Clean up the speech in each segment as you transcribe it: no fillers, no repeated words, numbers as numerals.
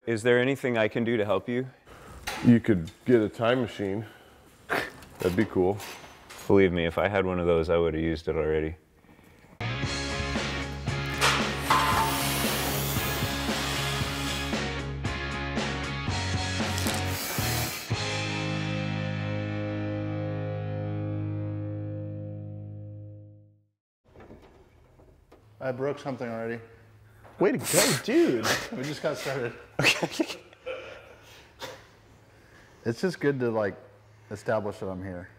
Is there anything I can do to help you? You could get a time machine. That'd be cool. Believe me, if I had one of those, I would have used it already. I broke something already. Way to go, dude. We just got started. Okay. It's just good to like establish that I'm here.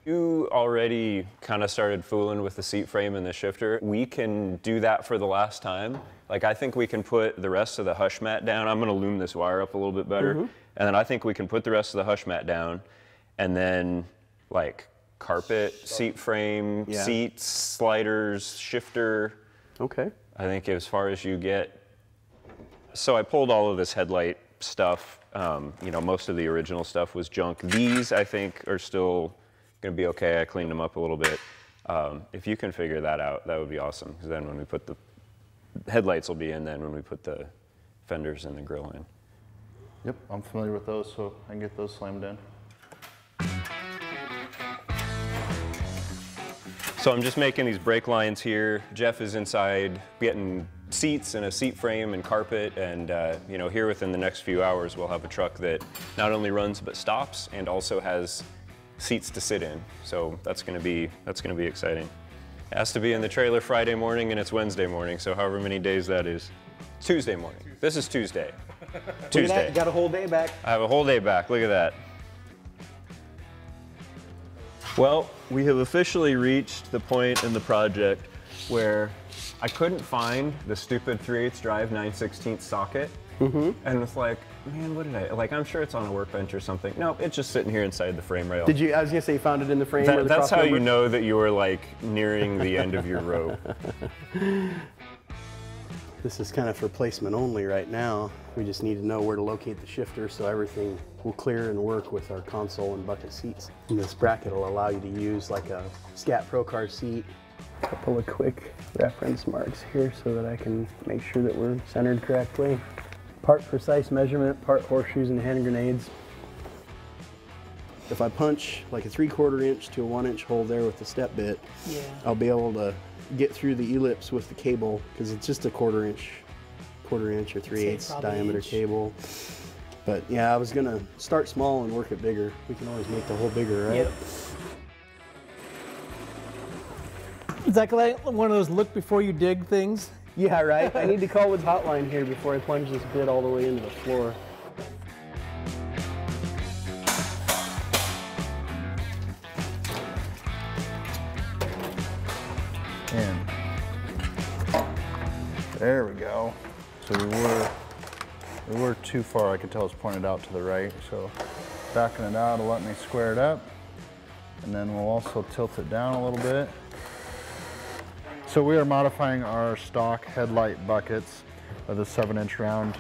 You already kind of started fooling with the seat frame and the shifter. We can do that for the last time. Like, I think we can put the rest of the hush mat down. I'm gonna loom this wire up a little bit better. And then I think we can put the rest of the hush mat down and then like carpet, seat frame, seats, sliders, shifter. Okay. I think as far as you get. So I pulled all of this headlight stuff. You know, most of the original stuff was junk. These, I think, are still gonna be okay. I cleaned them up a little bit. If you can figure that out, that would be awesome. Because then when we put the headlights will be in then when we put the fenders and the grille in. Yep, I'm familiar with those, so I can get those slammed in. So I'm just making these brake lines here. Jeff is inside getting seats and a seat frame and carpet, and you know, here within the next few hours we'll have a truck that not only runs but stops and also has seats to sit in. So that's gonna be exciting. It has to be in the trailer Friday morning and it's Wednesday morning, so however many days that is. Tuesday morning. This is Tuesday. Tuesday. Look at that, you got a whole day back. I have a whole day back, look at that. Well, we have officially reached the point in the project where I couldn't find the stupid 3/8 drive 9/16 socket. And it's like, man, what did I'm sure it's on a workbench or something. Nope, it's just sitting here inside the frame rail. Did you, I was gonna say you found it in the frame or the That's how cross member? you know that you were like nearing the end of your rope. This is kind of for placement only right now. We just need to know where to locate the shifter so everything will clear and work with our console and bucket seats. And this bracket will allow you to use like a Scat Pro Car seat. A couple of quick reference marks here so that I can make sure that we're centered correctly. Part precise measurement, part horseshoes and hand grenades. If I punch like a 3/4 inch to a 1 inch hole there with the step bit, I'll be able to get through the ellipse with the cable because it's just a quarter inch or 3/8 diameter cable. But yeah, I was gonna start small and work it bigger. We can always make the hole bigger, right? Yep. Is that like one of those look before you dig things? Yeah, right. I need to call Wood's hotline here before I plunge this bit all the way into the floor. In. There we go. So we were too far. I could tell it's pointed out to the right. So backing it out will let me square it up. And then we'll also tilt it down a little bit. So we are modifying our stock headlight buckets with a 7-inch round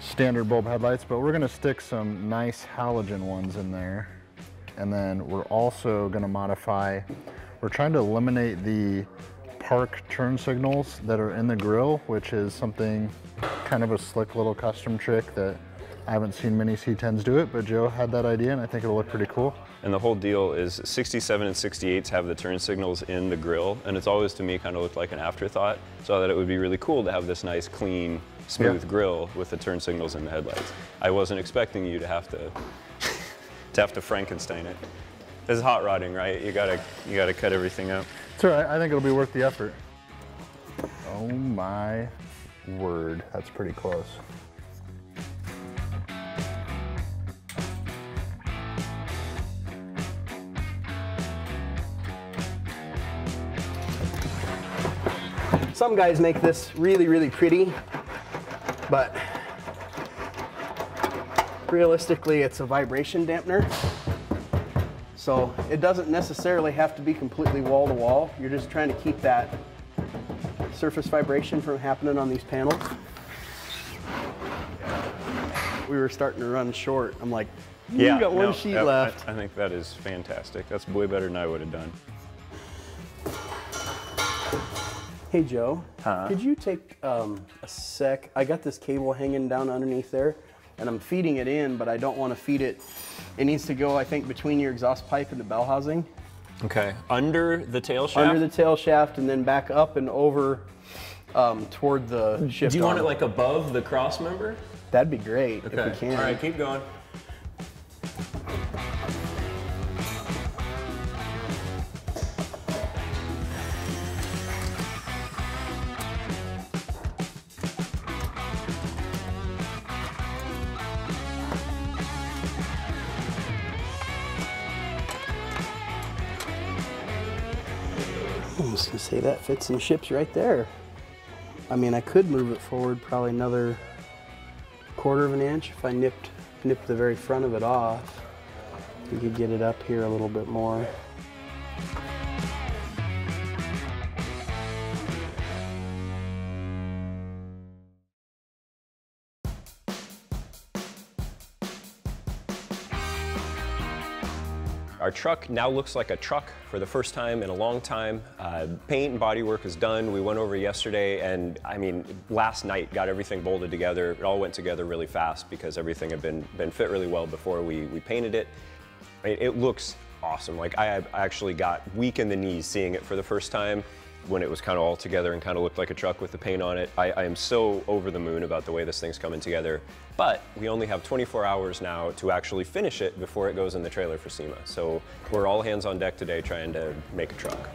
standard bulb headlights, but we're gonna stick some nice halogen ones in there. And then we're also gonna modify, we're trying to eliminate the park turn signals that are in the grille, which is something, kind of a slick little custom trick that I haven't seen many C10s do it, but Joe had that idea and I think it'll look pretty cool. And the whole deal is 67 and 68s have the turn signals in the grille, and it's always to me kind of looked like an afterthought, so I thought it would be really cool to have this nice, clean, smooth grille with the turn signals in the headlights. I wasn't expecting you to have to Frankenstein it. This is hot rodding, right? You gotta cut everything out. It's all right, I think it'll be worth the effort. Oh my word, that's pretty close. Some guys make this really, really pretty, but realistically it's a vibration dampener. So it doesn't necessarily have to be completely wall to wall. You're just trying to keep that surface vibration from happening on these panels. We were starting to run short. I'm like, you got one sheet left. I think that is fantastic. That's way better than I would have done. Hey Joe, Huh? could you take a sec? I got this cable hanging down underneath there, and I'm feeding it in, but I don't want to feed it. It needs to go, I think, between your exhaust pipe and the bell housing. Okay. Under the tail shaft? Under the tail shaft, and then back up and over toward the shift Do you want it arm. like above the cross member? That'd be great if we can. All right, keep going. I was gonna say that fits and ships right there. I mean, I could move it forward probably another 1/4 of an inch if I nipped the very front of it off. We could get it up here a little bit more. Our truck now looks like a truck for the first time in a long time. Paint and bodywork is done. We went over yesterday, and I mean, last night got everything bolted together. It all went together really fast because everything had been fit really well before we painted it. It looks awesome. Like I actually got weak in the knees seeing it for the first time when it was kind of all together and kind of looked like a truck with the paint on it. I am so over the moon about the way this thing's coming together. But we only have 24 hours now to actually finish it before it goes in the trailer for SEMA. So we're all hands on deck today trying to make a truck.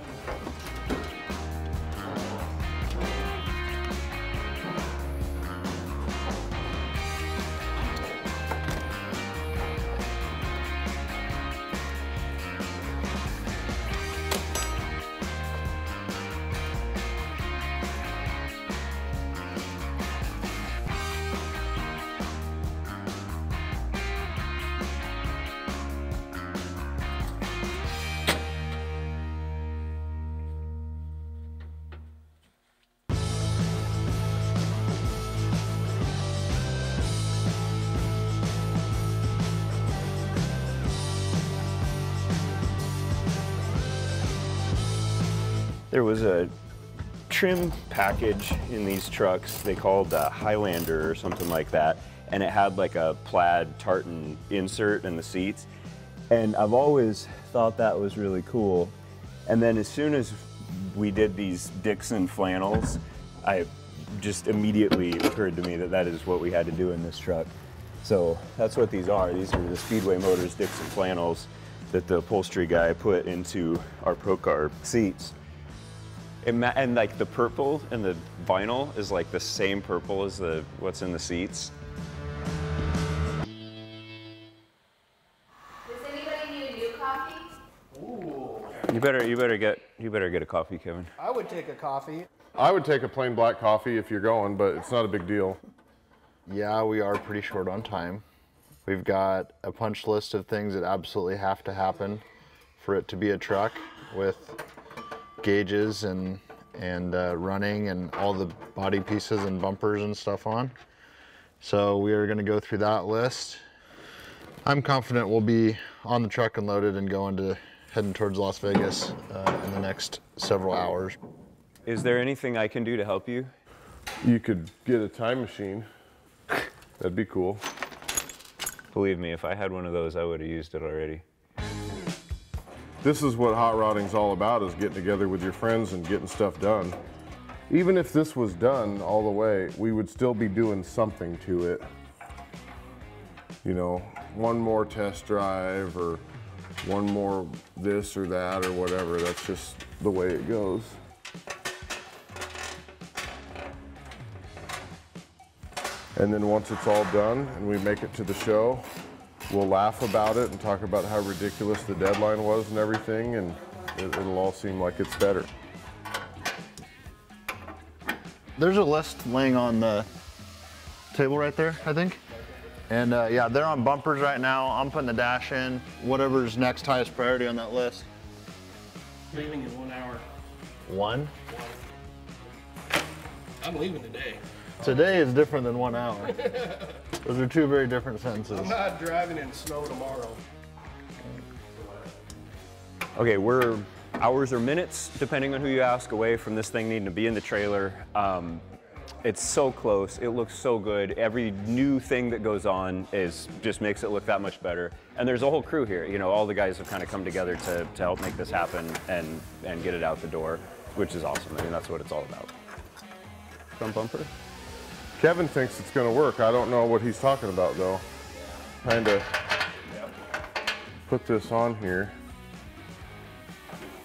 There was a trim package in these trucks they called Highlander or something like that, and it had like a plaid tartan insert in the seats, and I've always thought that was really cool. And then as soon as we did these Dixon flannels, I just immediately occurred to me that that is what we had to do in this truck. So that's what these are. These are the Speedway Motors Dixon flannels that the upholstery guy put into our Procar seats. And like the purple and the vinyl is like the same purple as what's in the seats. Does anybody need a new coffee? Ooh. You better get a coffee, Kevin. I would take a coffee. I would take a plain black coffee if you're going, but it's not a big deal. Yeah, we are pretty short on time. We've got a punch list of things that absolutely have to happen for it to be a truck, with gauges and running and all the body pieces and bumpers and stuff on. So we are going to go through that list. I'm confident we'll be on the truck and loaded and heading towards Las Vegas in the next several hours. Is there anything I can do to help you? You could get a time machine. That'd be cool. Believe me, if I had one of those, I would have used it already. This is what hot rodding's all about, is getting together with your friends and getting stuff done. Even if this was done all the way, we would still be doing something to it. You know, one more test drive or one more this or that or whatever. That's just the way it goes. And then once it's all done and we make it to the show, we'll laugh about it and talk about how ridiculous the deadline was and everything, and it'll all seem like it's better. There's a list laying on the table right there, I think. And yeah, they're on bumpers right now. I'm putting the dash in, whatever's next highest priority on that list. Leaving in 1 hour. One? I'm leaving today. Today is different than 1 hour. Those are two very different sentences. I'm not driving in snow tomorrow. Okay, we're hours or minutes, depending on who you ask, away from this thing needing to be in the trailer. It's so close, it looks so good. Every new thing that goes on just makes it look that much better. And there's a whole crew here. You know, all the guys have kind of come together to help make this happen and get it out the door, which is awesome. I mean, that's what it's all about. Front bumper. Kevin thinks it's gonna work. I don't know what he's talking about though. Trying to put this on here.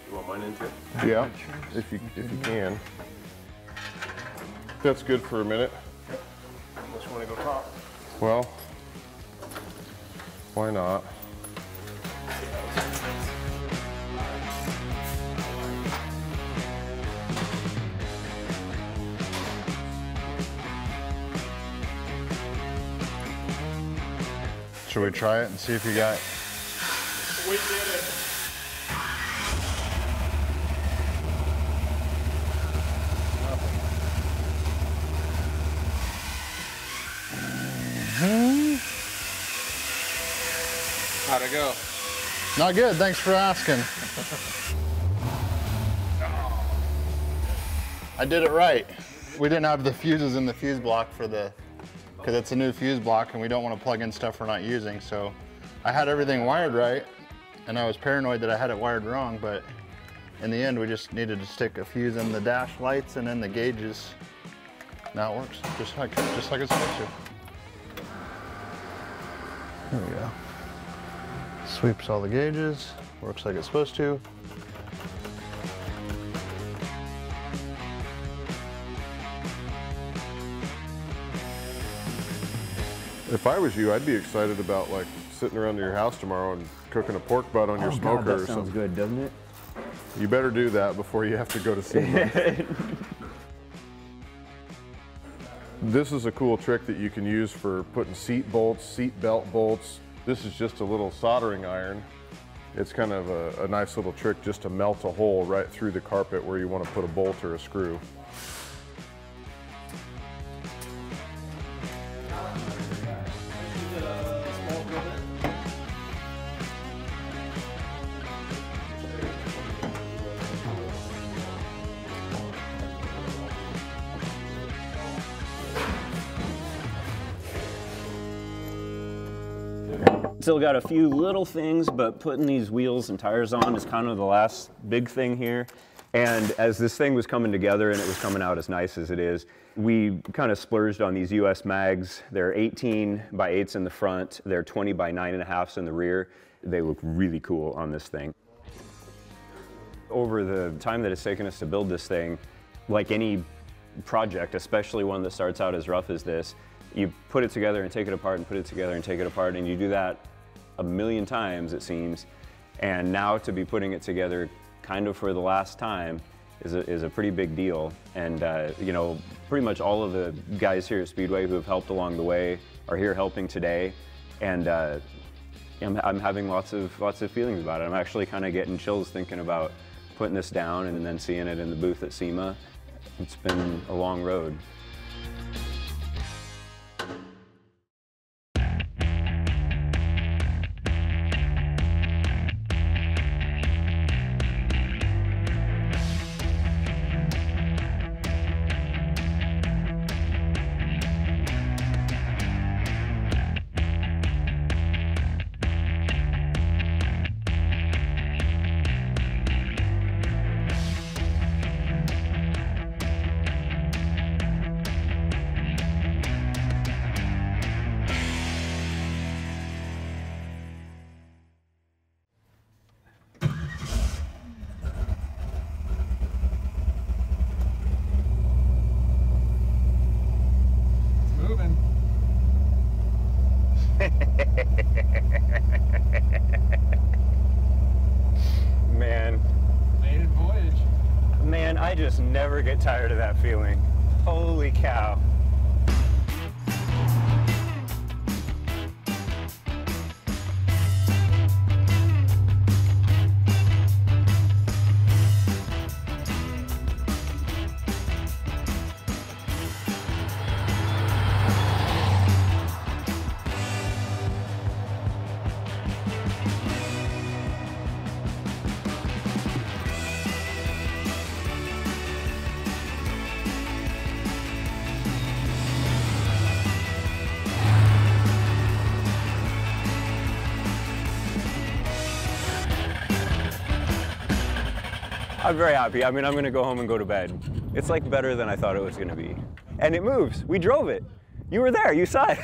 You want mine into it? Yeah, if you can. That's good for a minute. Unless you want to go top. Well, why not? Should we try it and see if you got? We did it. How'd it go? Not good, thanks for asking. I did it right. We didn't have the fuses in the fuse block because it's a new fuse block and we don't want to plug in stuff we're not using. So I had everything wired right and I was paranoid that I had it wired wrong, but in the end we just needed to stick a fuse in the dash lights and then the gauges. Now it works, just like it's supposed to. There we go. Sweeps all the gauges, works like it's supposed to. If I was you, I'd be excited about like sitting around your house tomorrow and cooking a pork butt on your smoker God, or that sounds something. good, doesn't it? You better do that before you have to go to SEMA. This is a cool trick that you can use for putting seat bolts, seat belt bolts. This is just a little soldering iron. It's kind of a nice little trick just to melt a hole right through the carpet where you want to put a bolt or a screw. Still got a few little things, but putting these wheels and tires on is kind of the last big thing here. And as this thing was coming together and it was coming out as nice as it is, we kind of splurged on these US mags. They're 18 by 8s in the front. They're 20 by 9.5s in the rear. They look really cool on this thing. Over the time that it's taken us to build this thing, like any project, especially one that starts out as rough as this, you put it together and take it apart and put it together and take it apart, and you do that a million times, it seems. And now to be putting it together kind of for the last time is a pretty big deal. And you know, pretty much all of the guys here at Speedway who have helped along the way are here helping today. And I'm having lots of feelings about it. I'm actually kind of getting chills thinking about putting this down and then seeing it in the booth at SEMA. It's been a long road. Man. Maiden voyage. Man, I just never get tired of that feeling. Holy cow. I'm very happy. I mean, I'm gonna go home and go to bed. It's like better than I thought it was gonna be. And it moves. We drove it. You were there, you saw it.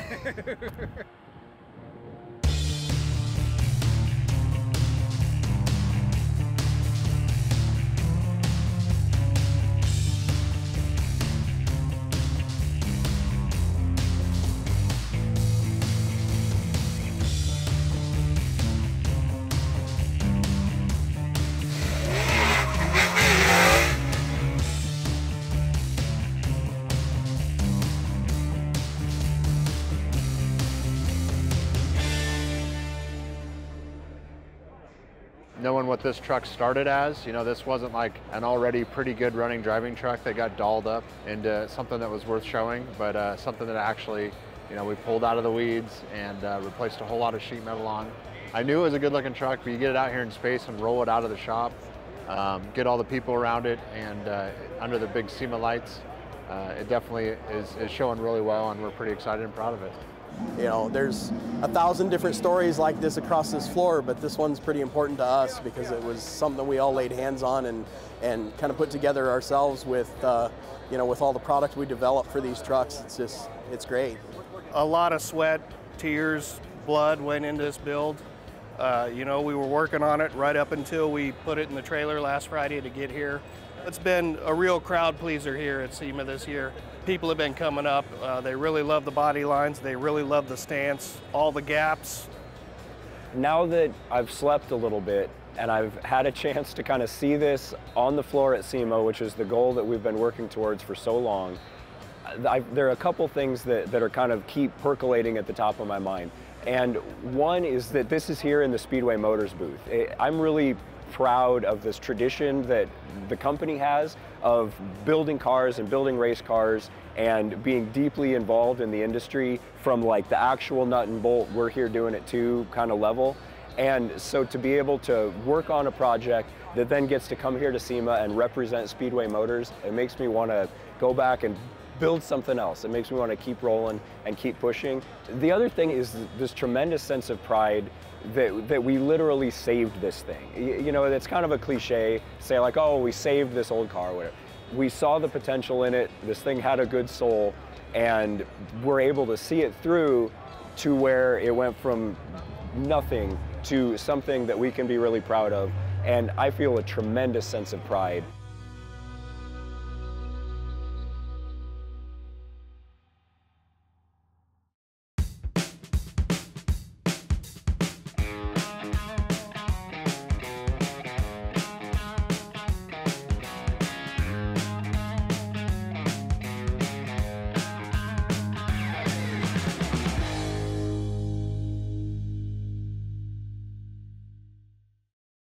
Knowing what this truck started as, you know, this wasn't like an already pretty good running driving truck that got dolled up into something that was worth showing, but something that actually, you know, we pulled out of the weeds and replaced a whole lot of sheet metal on. I knew it was a good looking truck, but you get it out here in space and roll it out of the shop, get all the people around it and under the big SEMA lights, it definitely is showing really well, and we're pretty excited and proud of it. You know, there's 1,000 different stories like this across this floor, but this one's pretty important to us because it was something we all laid hands on and kind of put together ourselves with, you know, with all the product we developed for these trucks. It's great. A lot of sweat, tears, blood went into this build. You know, we were working on it right up until we put it in the trailer last Friday to get here. It's been a real crowd pleaser here at SEMA this year. People have been coming up. They really love the body lines. They really love the stance, all the gaps. Now that I've slept a little bit and I've had a chance to kind of see this on the floor at SEMA, which is the goal that we've been working towards for so long, there are a couple things that are kind of keep percolating at the top of my mind. And one is that this is here in the Speedway Motors booth. I'm really proud of this tradition that the company has of building cars and building race cars and being deeply involved in the industry from like the actual nut and bolt, we're here doing it too kind of level. And so to be able to work on a project that then gets to come here to SEMA and represent Speedway Motors, it makes me want to go back and build something else. It makes me want to keep rolling and keep pushing. The other thing is this tremendous sense of pride that we literally saved this thing. You know, it's kind of a cliche, say like, oh, we saved this old car, whatever. We saw the potential in it, this thing had a good soul, and we're able to see it through to where it went from nothing to something that we can be really proud of. And I feel a tremendous sense of pride.